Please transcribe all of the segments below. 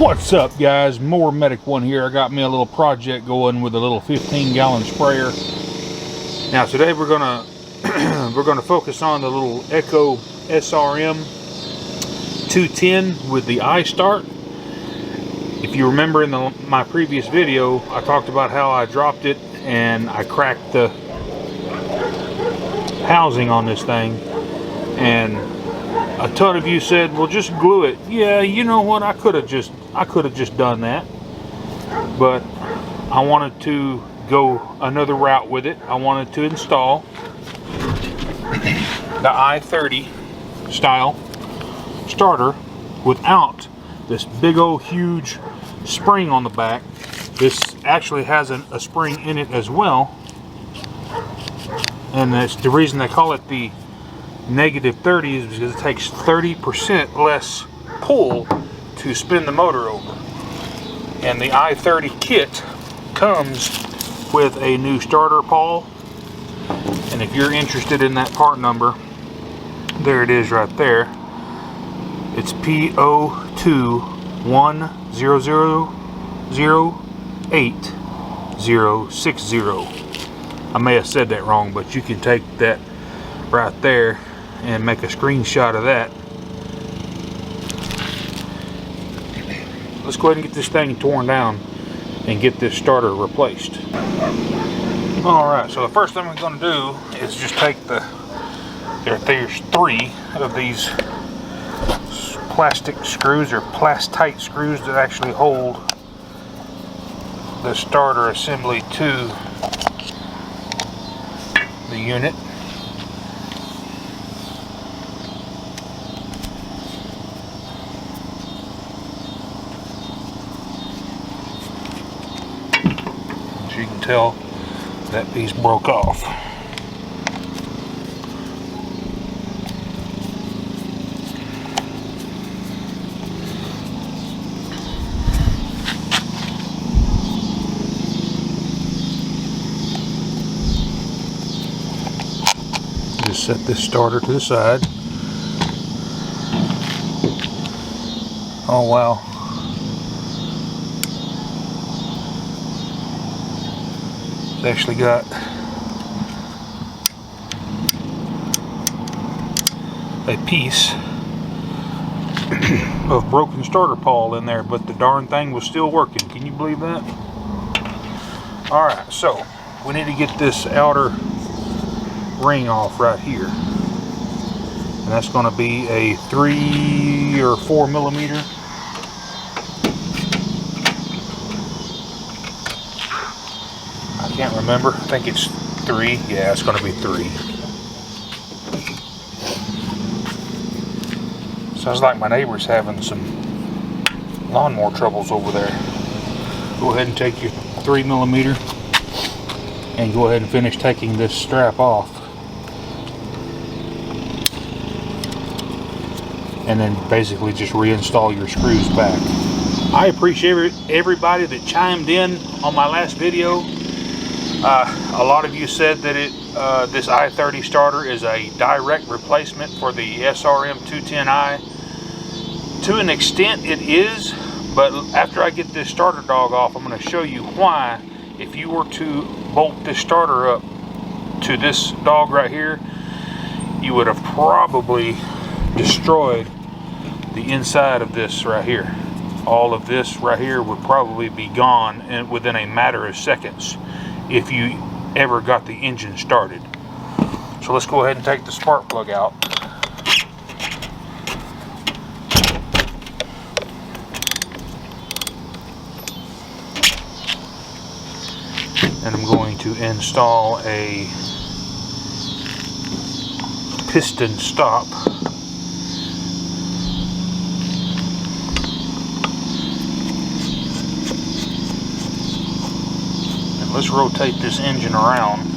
What's up, guys? More Medic One here. I got me a little project going with a little 15-gallon sprayer. Now today we're gonna focus on the little Echo SRM 210 with the iSTART. If you remember in my previous video, I talked about how I dropped it and I cracked the housing on this thing, and a ton of you said, well, just glue it. Yeah, you know what, I could have just done that, but I wanted to go another route with it. I wanted to install the I30 style starter without this big old huge spring on the back. This actually has a spring in it as well, and that's the reason they call it the -30 is because it takes 30% less pull to spin the motor over. And the I30 kit comes with a new starter pawl, and if you're interested in that part number, there it is right there. It's P0210008060. I may have said that wrong, but you can take that right there and make a screenshot of that. Let's go ahead and get this thing torn down and get this starter replaced. Alright, so the first thing we're going to do is just take there's 3 of these plastic screws, or plastite screws, that actually hold the starter assembly to the unit. As you can tell, that piece broke off. Just set this starter to the side. Oh wow. It's actually got a piece of broken starter pawl in there, but the darn thing was still working. Can you believe that? Alright, so we need to get this outer ring off right here, and that's going to be a 3 or 4 millimeter. I can't remember. I think it's 3. Yeah, it's going to be 3. Sounds like my neighbor's having some lawnmower troubles over there. Go ahead and take your 3 millimeter and go ahead and finish taking this strap off, and then basically just reinstall your screws back. I appreciate everybody that chimed in on my last video. A lot of you said that this I30 starter is a direct replacement for the SRM 210i. To an extent it is, but after I get this starter dog off, I'm going to show you why. If you were to bolt this starter up to this dog right here, you would have probably destroyed the inside of this right here. All of this right here would probably be gone within a matter of seconds if you ever got the engine started. So let's go ahead and take the spark plug out. And I'm going to install a piston stop. And let's rotate this engine around.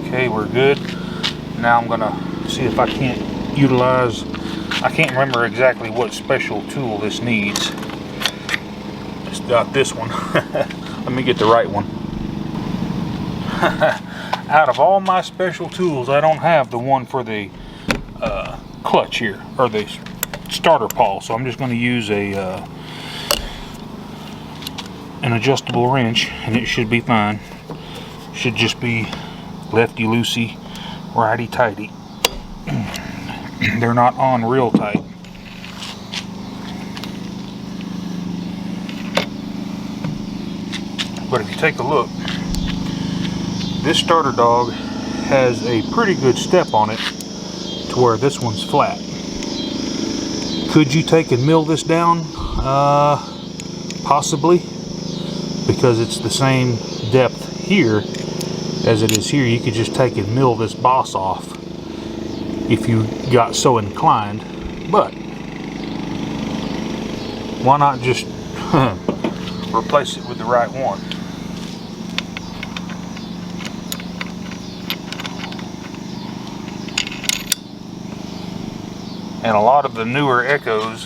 Okay, we're good. Now I'm gonna see if I can't utilize, I can't remember exactly what special tool this needs. It's got this one. Let me get the right one. out of all my special tools, I don't have the one for the clutch here, or the starter pawl, so I'm just going to use an adjustable wrench, and it should be fine. Should just be lefty loosey, righty tighty. They're not on real tight. But if you take a look, this starter dog has a pretty good step on it to where this one's flat. Could you take and mill this down? Possibly, because it's the same depth here as it is here. You could just take and mill this boss off if you got so inclined, but why not just replace it with the right one? And a lot of the newer Echoes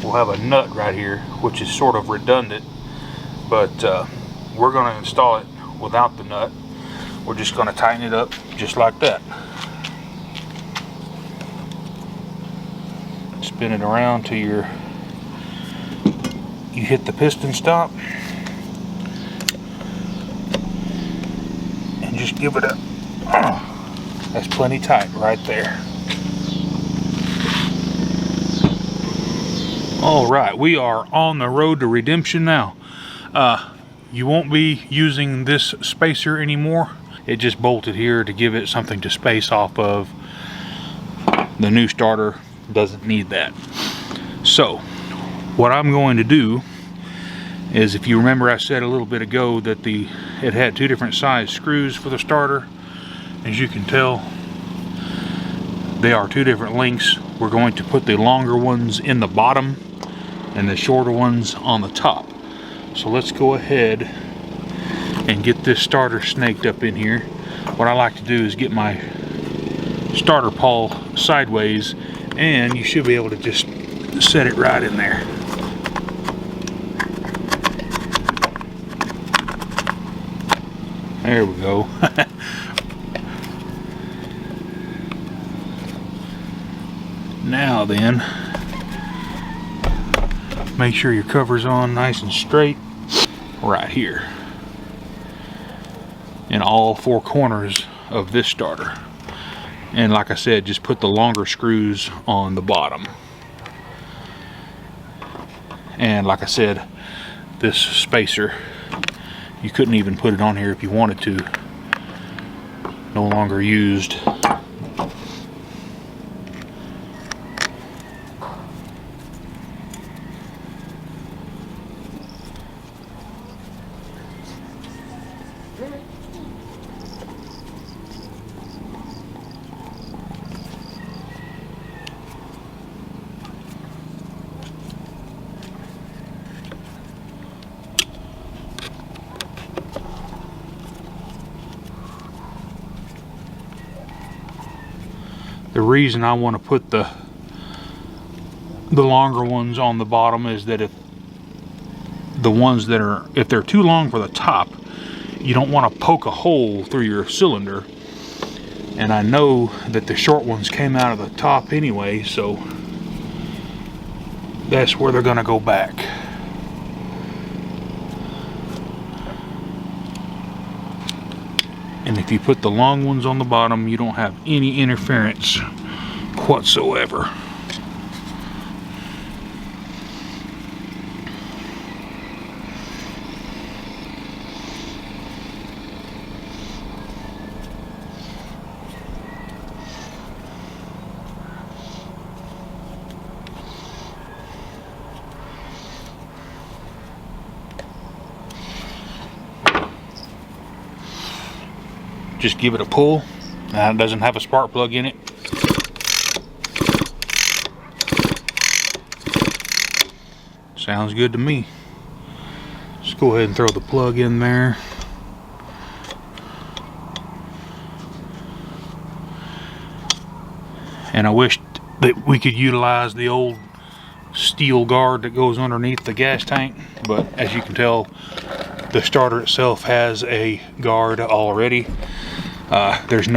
will have a nut right here, which is sort of redundant, but we're going to install it without the nut. We're just going to tighten it up just like that. Spin it around till you hit the piston stop, and just give it a that's plenty tight right there. Alright, we are on the road to redemption now. You won't be using this spacer anymore. It just bolted here to give it something to space off of. The new starter doesn't need that. So what I'm going to do is, if you remember, I said a little bit ago that it had two different size screws for the starter. As you can tell, they are two different lengths. We're going to put the longer ones in the bottom and the shorter ones on the top. So let's go ahead and get this starter snaked up in here. What I like to do is get my starter pawl sideways, and you should be able to just set it right in there. There we go. Now then, make sure your cover's on nice and straight right here in all four corners of this starter. And like I said, just put the longer screws on the bottom. And like I said, this spacer, you couldn't even put it on here if you wanted to. No longer used. The reason I want to put the longer ones on the bottom is that if they're too long for the top, you don't want to poke a hole through your cylinder. And I know that the short ones came out of the top anyway, so that's where they're going to go back. And if you put the long ones on the bottom, you don't have any interference whatsoever. Just give it a pull. Now it doesn't have a spark plug in it. Sounds good to me. Just go ahead and throw the plug in there. And I wish that we could utilize the old steel guard that goes underneath the gas tank, but as you can tell, the starter itself has a guard already. There's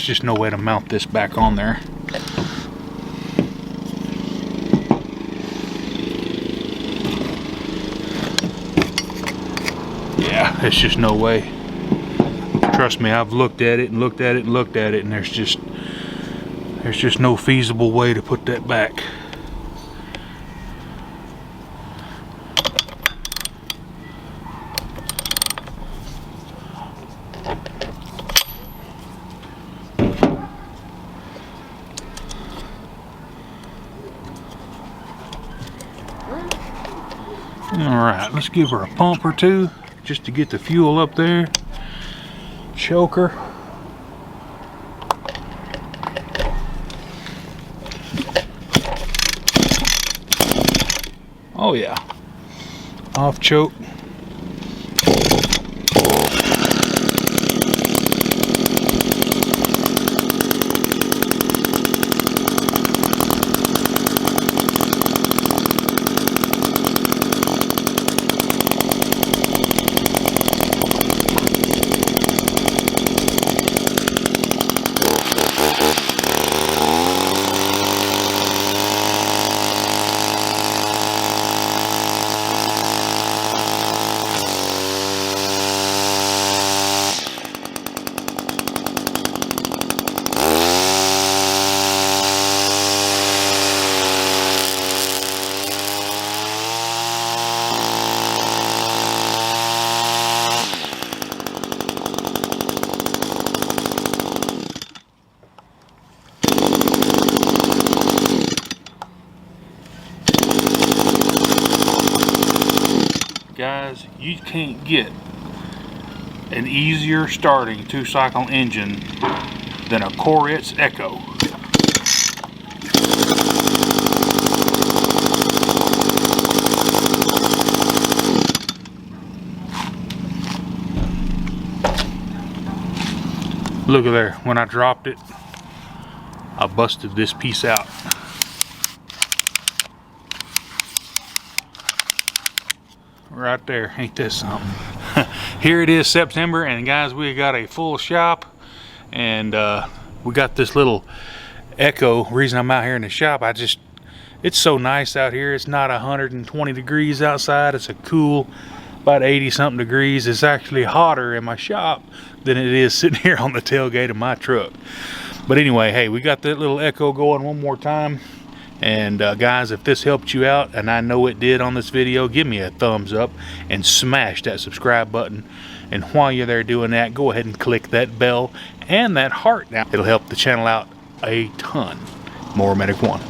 just no way to mount this back on there. Yeah, there's just no way. Trust me, I've looked at it and looked at it and looked at it, and there's just no feasible way to put that back. Alright, let's give her a pump or two just to get the fuel up there. Choker. Oh yeah. Off choke. Guys, you can't get an easier starting 2-cycle engine than a Corvette's Echo. Look at there, when I dropped it, I busted this piece out. Right there, ain't this something? Here it is, September, and guys, we got a full shop, and we got this little Echo. Reason I'm out here in the shop, it's so nice out here. It's not 120 degrees outside. It's a cool, about 80 something degrees. It's actually hotter in my shop than it is sitting here on the tailgate of my truck. But anyway, hey, we got that little Echo going one more time. And guys, if this helped you out, and I know it did on this video, give me a thumbs up and smash that subscribe button. And while you're there doing that, go ahead and click that bell and that heart now. It'll help the channel out a ton. More Medic One.